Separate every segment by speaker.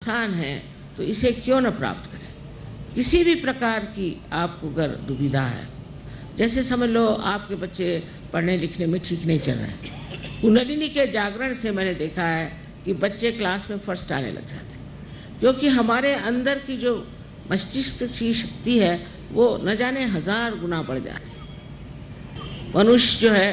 Speaker 1: आसान है तो इसे क्यों न प्राप्त करें। किसी भी प्रकार की आपको अगर दुविधा है, जैसे समझ लो आपके बच्चे पढ़ने लिखने में ठीक नहीं चल रहे हैं, कुंडलिनी के जागरण से मैंने देखा है कि बच्चे क्लास में फर्स्ट आने लग जाते हैं, क्योंकि हमारे अंदर की जो मस्तिष्क की शक्ति है वो न जाने 1000 गुना बढ़ जाती है। मनुष्य जो है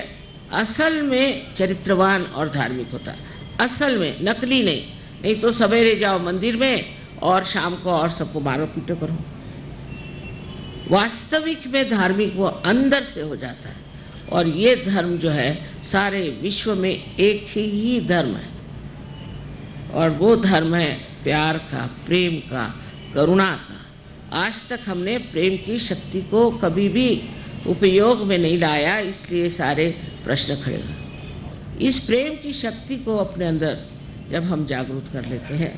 Speaker 1: असल में चरित्रवान और धार्मिक होता है, असल में, नकली नहीं। नहीं तो सवेरे जाओ मंदिर में और शाम को और सबको मारो पीटो करो। वास्तविक में धार्मिक वो अंदर से हो जाता है। और ये धर्म जो है सारे विश्व में एक ही धर्म है, और वो धर्म है प्यार का, प्रेम का, करुणा का। आज तक हमने प्रेम की शक्ति को कभी भी उपयोग में नहीं लाया, इसलिए सारे प्रश्न खड़े हुए। इस प्रेम की शक्ति को अपने अंदर जब हम जागरूक कर लेते हैं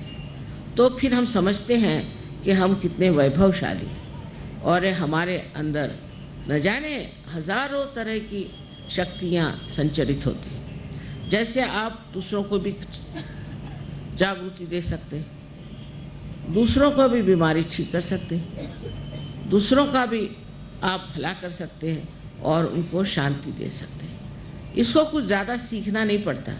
Speaker 1: तो फिर हम समझते हैं कि हम कितने वैभवशाली हैं, और हमारे अंदर न जाने हजारों तरह की शक्तियाँ संचरित होती हैं। जैसे आप दूसरों को भी जागृति दे सकते हैं, दूसरों को भी बीमारी ठीक कर सकते हैं, दूसरों का भी आप भला कर सकते हैं और उनको शांति दे सकते हैं। इसको कुछ ज़्यादा सीखना नहीं पड़ता।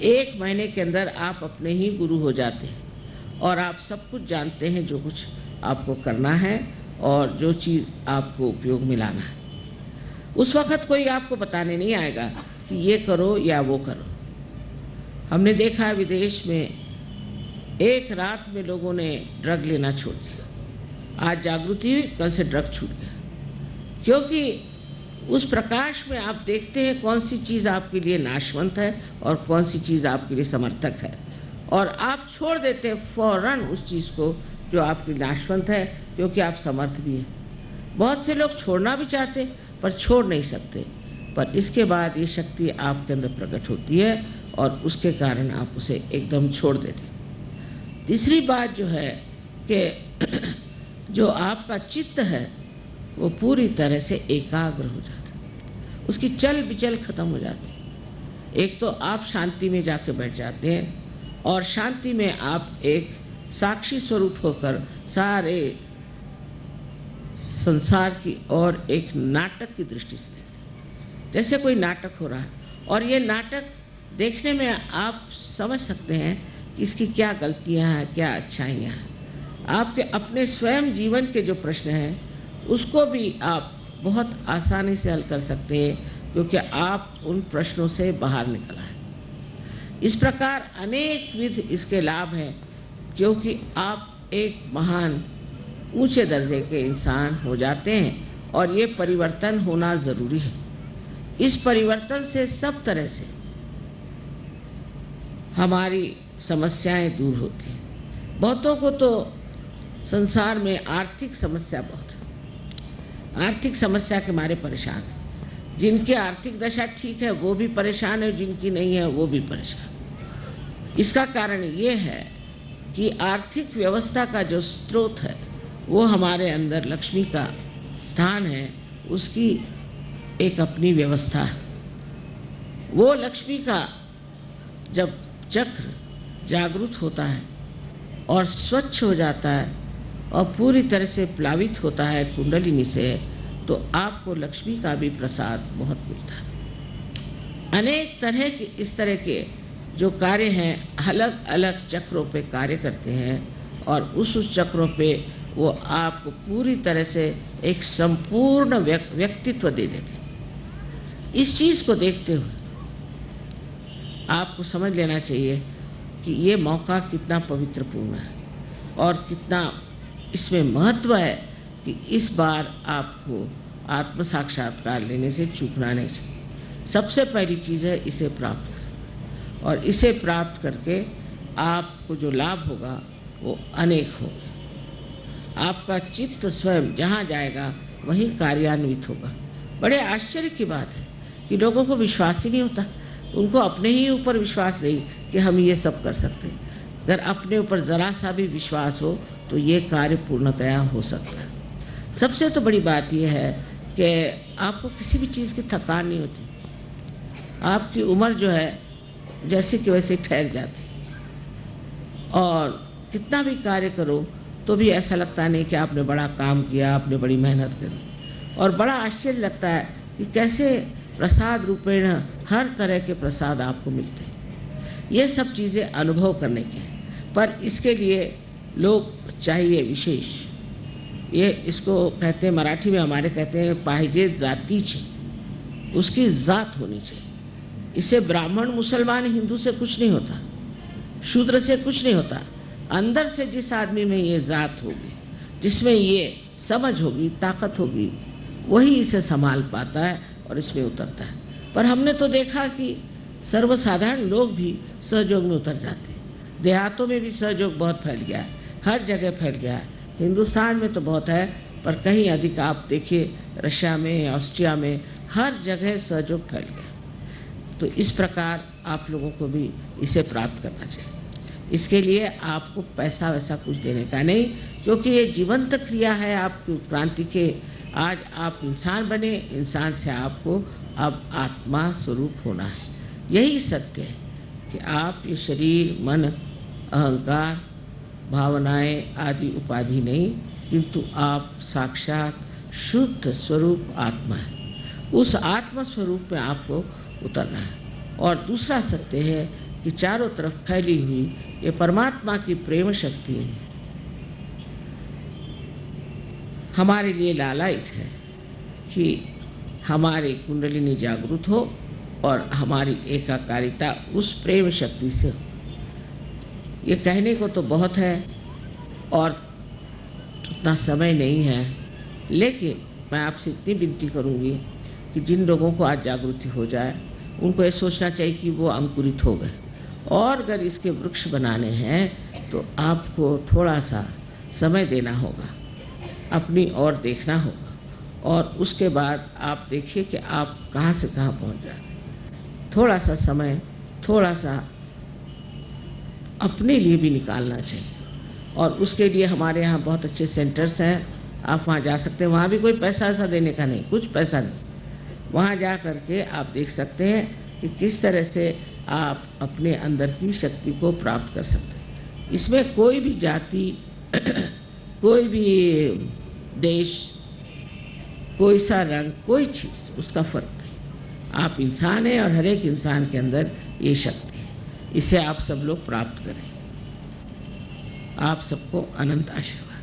Speaker 1: 1 महीने के अंदर आप अपने ही गुरु हो जाते हैं और आप सब कुछ जानते हैं जो कुछ आपको करना है और जो चीज़ आपको उपयोग में लाना है। उस वक़्त कोई आपको बताने नहीं आएगा कि ये करो या वो करो। हमने देखा है विदेश में एक रात में लोगों ने ड्रग लेना छोड़ दिया। आज जागृति हुई, कल से ड्रग छूट गया, क्योंकि उस प्रकाश में आप देखते हैं कौन सी चीज़ आपके लिए नाशवंत है और कौन सी चीज़ आपके लिए समर्थक है, और आप छोड़ देते हैं फौरन उस चीज़ को जो आपकी नाशवंत है, क्योंकि आप समर्थ भी हैं। बहुत से लोग छोड़ना भी चाहते पर छोड़ नहीं सकते, पर इसके बाद ये शक्ति आपके अंदर प्रकट होती है और उसके कारण आप उसे एकदम छोड़ देते हैं। तीसरी बात जो है कि जो आपका चित्त है वो पूरी तरह से एकाग्र हो जाता है, उसकी चल बिचल खत्म हो जाती है। एक तो आप शांति में जाके बैठ जाते हैं और शांति में आप एक साक्षी स्वरूप होकर सारे संसार की और एक नाटक की दृष्टि से देखते हैं। जैसे कोई नाटक हो रहा है और ये नाटक देखने में आप समझ सकते हैं कि इसकी क्या गलतियां हैं, क्या अच्छाइयां हैं। आपके अपने स्वयं जीवन के जो प्रश्न हैं उसको भी आप बहुत आसानी से हल कर सकते हैं, क्योंकि आप उन प्रश्नों से बाहर निकला है। इस प्रकार अनेक विध इसके लाभ हैं, क्योंकि आप एक महान ऊंचे दर्जे के इंसान हो जाते हैं और ये परिवर्तन होना ज़रूरी है। इस परिवर्तन से सब तरह से हमारी समस्याएं दूर होती हैं। बहुतों को तो संसार में आर्थिक समस्या बहुत है, आर्थिक समस्या के मारे परेशान है। जिनकी आर्थिक दशा ठीक है वो भी परेशान है, जिनकी नहीं है वो भी परेशान। इसका कारण ये है कि आर्थिक व्यवस्था का जो स्रोत है वो हमारे अंदर लक्ष्मी का स्थान है, उसकी एक अपनी व्यवस्था है। वो लक्ष्मी का जब चक्र जागृत होता है और स्वच्छ हो जाता है और पूरी तरह से प्लावित होता है कुंडलिनी से, तो आपको लक्ष्मी का भी प्रसाद बहुत मिलता है। अनेक तरह के इस तरह के जो कार्य हैं अलग अलग चक्रों पे कार्य करते हैं और उस चक्रों पे वो आपको पूरी तरह से एक संपूर्ण व्यक्तित्व दे देते हैं। इस चीज़ को देखते हुए आपको समझ लेना चाहिए कि ये मौका कितना पवित्रपूर्ण है और कितना इसमें महत्व है कि इस बार आपको आत्म साक्षात्कार लेने से चूकना नहीं चाहिए। सबसे पहली चीज़ है इसे प्राप्त करें, और इसे प्राप्त करके आपको जो लाभ होगा वो अनेक होगा। आपका चित्त स्वयं जहाँ जाएगा वहीं कार्यान्वित होगा। बड़े आश्चर्य की बात है कि लोगों को विश्वास ही नहीं होता, उनको अपने ही ऊपर विश्वास नहीं कि हम ये सब कर सकते हैं। अगर अपने ऊपर ज़रा सा भी विश्वास हो तो ये कार्य पूर्णतया हो सकता है। सबसे तो बड़ी बात यह है कि आपको किसी भी चीज़ की थकान नहीं होती, आपकी उम्र जो है जैसे कि वैसे ठहर जाती, और कितना भी कार्य करो तो भी ऐसा लगता नहीं कि आपने बड़ा काम किया, आपने बड़ी मेहनत करी। और बड़ा आश्चर्य लगता है कि कैसे प्रसाद रूपेण हर तरह के प्रसाद आपको मिलते हैं। ये सब चीज़ें अनुभव करने की हैं, पर इसके लिए लोग चाहिए विशेष। ये इसको कहते हैं, मराठी में हमारे कहते हैं, पाहिजे जातीचे, उसकी जात होनी चाहिए। इससे ब्राह्मण, मुसलमान, हिंदू से कुछ नहीं होता, शूद्र से कुछ नहीं होता। अंदर से जिस आदमी में ये जात होगी, जिसमें ये समझ होगी, ताकत होगी, वही इसे संभाल पाता है और इसमें उतरता है। पर हमने तो देखा कि सर्वसाधारण लोग भी सहयोग में उतर जाते हैं। देहातों में भी सहयोग बहुत फैल गया है, हर जगह फैल गया है। हिंदुस्तान में तो बहुत है, पर कहीं अधिक आप देखिए, रशिया में, ऑस्ट्रिया में, हर जगह सहयोग फैल गया। तो इस प्रकार आप लोगों को भी इसे प्राप्त करना चाहिए। इसके लिए आपको पैसा वैसा कुछ देने का नहीं, क्योंकि ये जीवंत क्रिया है आपकी उत्क्रांति के। आज आप इंसान बने, इंसान से आपको अब आत्मा स्वरूप होना है। यही सत्य है कि आप ये शरीर, मन, अहंकार, भावनाएं आदि उपाधि नहीं, किंतु आप साक्षात शुद्ध स्वरूप आत्मा है। उस आत्मा स्वरूप में आपको उतरना है। और दूसरा सत्य है कि चारों तरफ फैली हुई ये परमात्मा की प्रेम शक्ति हमारे लिए लालायित है कि हमारी कुंडलिनी जागृत हो और हमारी एकाकारिता उस प्रेम शक्ति से हो। ये कहने को तो बहुत है और उतना समय नहीं है, लेकिन मैं आपसे इतनी विनती करूंगी कि जिन लोगों को आज जागृति हो जाए, उनको ये सोचना चाहिए कि वो अंकुरित हो गए, और अगर इसके वृक्ष बनाने हैं तो आपको थोड़ा सा समय देना होगा, अपनी ओर देखना होगा, और उसके बाद आप देखिए कि आप कहाँ से कहाँ पहुँच जाए। थोड़ा सा समय, थोड़ा सा अपने लिए भी निकालना चाहिए। और उसके लिए हमारे यहाँ बहुत अच्छे सेंटर्स हैं, आप वहाँ जा सकते हैं। वहाँ भी कोई पैसा ऐसा देने का नहीं, कुछ पैसा नहीं। वहाँ जा कर के आप देख सकते हैं कि किस तरह से आप अपने अंदर की शक्ति को प्राप्त कर सकते हैं। इसमें कोई भी जाति, कोई भी देश, कोई सा रंग, कोई चीज़, उसका फर्क नहीं। आप इंसान हैं और हर एक इंसान के अंदर ये शक्ति है। इसे आप सब लोग प्राप्त करें। आप सबको अनंत आशीर्वाद।